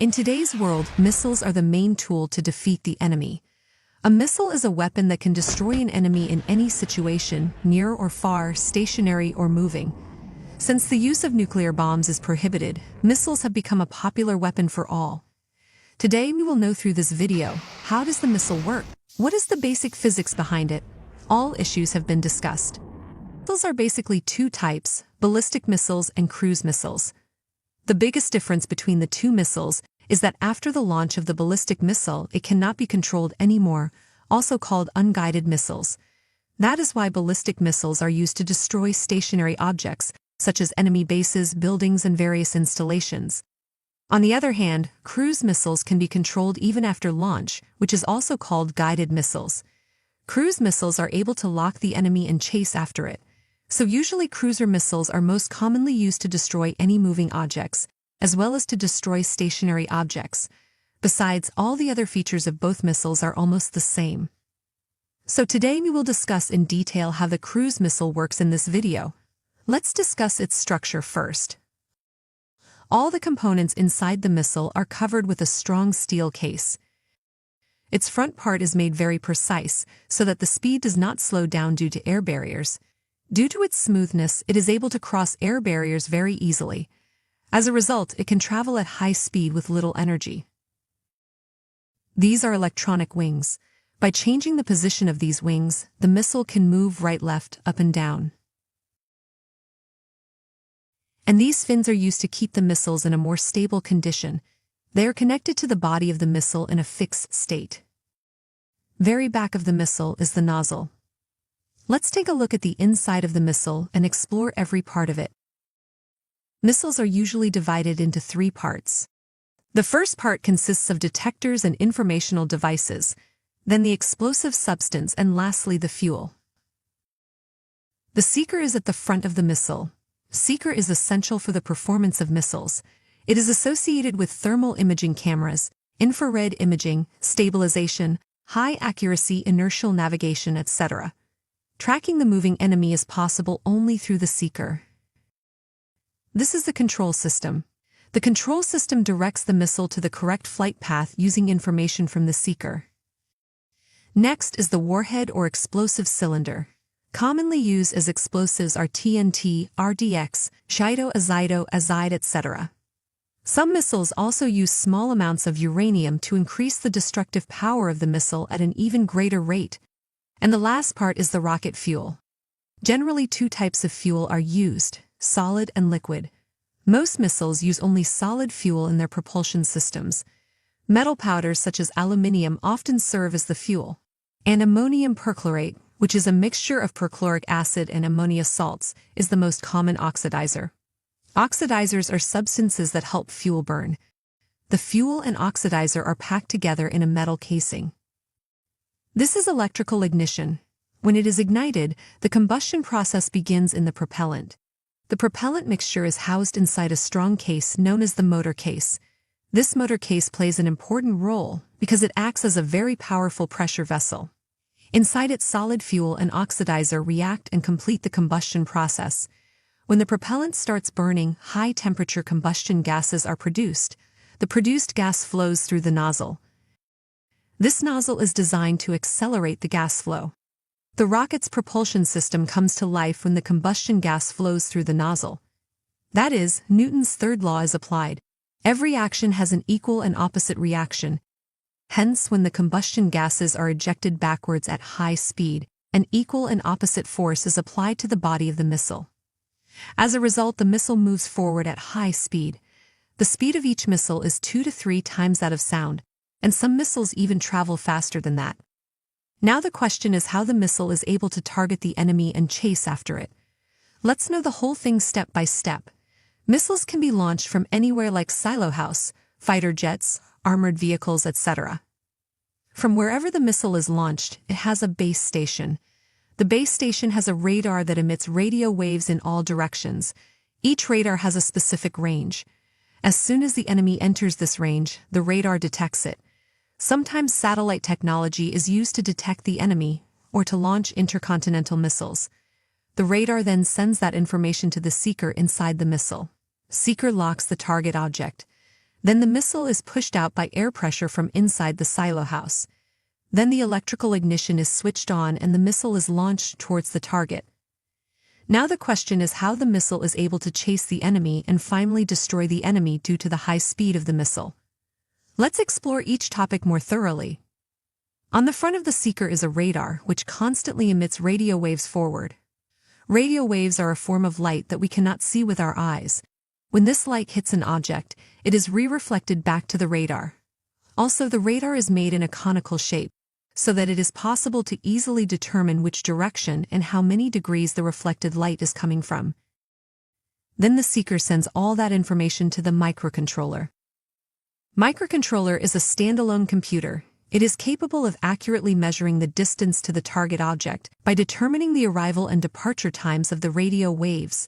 In today's world, missiles are the main tool to defeat the enemy. A missile is a weapon that can destroy an enemy in any situation, near or far, stationary or moving. Since the use of nuclear bombs is prohibited, missiles have become a popular weapon for all. Today we will know through this video, how does the missile work? What is the basic physics behind it? All issues have been discussed. Missiles are basically two types, ballistic missiles and cruise missiles. The biggest difference between the two missiles is that after the launch of the ballistic missile, it cannot be controlled anymore, also called unguided missiles. That is why ballistic missiles are used to destroy stationary objects, such as enemy bases, buildings, and various installations. On the other hand, cruise missiles can be controlled even after launch, which is also called guided missiles. Cruise missiles are able to lock the enemy and chase after it. So usually cruiser missiles are most commonly used to destroy any moving objects, as well as to destroy stationary objects. Besides, all the other features of both missiles are almost the same. So today we will discuss in detail how the cruise missile works in this video. Let's discuss its structure first. All the components inside the missile are covered with a strong steel case. Its front part is made very precise, so that the speed does not slow down due to air barriers. Due to its smoothness, it is able to cross air barriers very easily. As a result, it can travel at high speed with little energy. These are electronic wings. By changing the position of these wings, the missile can move right, left, up and down. And these fins are used to keep the missiles in a more stable condition. They are connected to the body of the missile in a fixed state. Very back of the missile is the nozzle. Let's take a look at the inside of the missile and explore every part of it. Missiles are usually divided into three parts. The first part consists of detectors and informational devices, then the explosive substance, and lastly the fuel. The seeker is at the front of the missile. Seeker is essential for the performance of missiles. It is associated with thermal imaging cameras, infrared imaging, stabilization, high accuracy, inertial navigation, etc. Tracking the moving enemy is possible only through the seeker. This is the control system. The control system directs the missile to the correct flight path using information from the seeker. Next is the warhead or explosive cylinder. Commonly used as explosives are TNT, RDX, Shido, Azido, Azide, etc. Some missiles also use small amounts of uranium to increase the destructive power of the missile at an even greater rate. And the last part is the rocket fuel. Generally, two types of fuel are used, solid and liquid. Most missiles use only solid fuel in their propulsion systems. Metal powders such as aluminium often serve as the fuel. And ammonium perchlorate, which is a mixture of perchloric acid and ammonia salts, is the most common oxidizer. Oxidizers are substances that help fuel burn. The fuel and oxidizer are packed together in a metal casing. This is electrical ignition. When it is ignited, the combustion process begins in the propellant. The propellant mixture is housed inside a strong case known as the motor case. This motor case plays an important role because it acts as a very powerful pressure vessel. Inside it, solid fuel and oxidizer react and complete the combustion process. When the propellant starts burning, high-temperature combustion gases are produced. The produced gas flows through the nozzle. This nozzle is designed to accelerate the gas flow. The rocket's propulsion system comes to life when the combustion gas flows through the nozzle. That is, Newton's third law is applied. Every action has an equal and opposite reaction. Hence, when the combustion gases are ejected backwards at high speed, an equal and opposite force is applied to the body of the missile. As a result, the missile moves forward at high speed. The speed of each missile is 2 to 3 times that of sound, and some missiles even travel faster than that. Now the question is how the missile is able to target the enemy and chase after it. Let's know the whole thing step by step. Missiles can be launched from anywhere like silo house, fighter jets, armored vehicles, etc. From wherever the missile is launched, it has a base station. The base station has a radar that emits radio waves in all directions. Each radar has a specific range. As soon as the enemy enters this range, the radar detects it. Sometimes satellite technology is used to detect the enemy or to launch intercontinental missiles. The radar then sends that information to the seeker inside the missile. Seeker locks the target object. Then the missile is pushed out by air pressure from inside the silo house. Then the electrical ignition is switched on and the missile is launched towards the target. Now the question is how the missile is able to chase the enemy and finally destroy the enemy due to the high speed of the missile. Let's explore each topic more thoroughly. On the front of the seeker is a radar, which constantly emits radio waves forward. Radio waves are a form of light that we cannot see with our eyes. When this light hits an object, it is re-reflected back to the radar. Also, the radar is made in a conical shape, so that it is possible to easily determine which direction and how many degrees the reflected light is coming from. Then the seeker sends all that information to the microcontroller. Microcontroller is a standalone computer. It is capable of accurately measuring the distance to the target object by determining the arrival and departure times of the radio waves.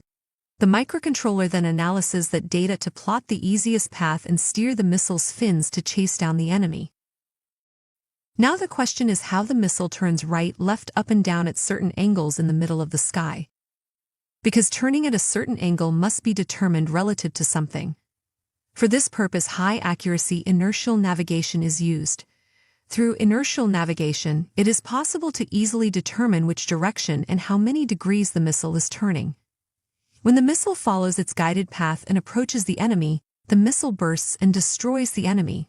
The microcontroller then analyzes that data to plot the easiest path and steer the missile's fins to chase down the enemy. Now the question is how the missile turns right, left, up and down at certain angles in the middle of the sky. Because turning at a certain angle must be determined relative to something. For this purpose, high-accuracy inertial navigation is used. Through inertial navigation, it is possible to easily determine which direction and how many degrees the missile is turning. When the missile follows its guided path and approaches the enemy, the missile bursts and destroys the enemy.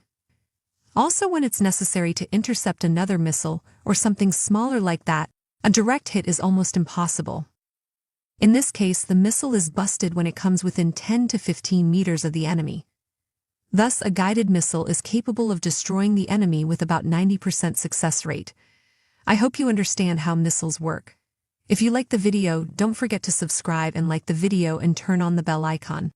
Also, when it's necessary to intercept another missile or something smaller like that, a direct hit is almost impossible. In this case, the missile is busted when it comes within 10 to 15 meters of the enemy. Thus, a guided missile is capable of destroying the enemy with about 90% success rate. I hope you understand how missiles work. If you like the video, don't forget to subscribe and like the video and turn on the bell icon.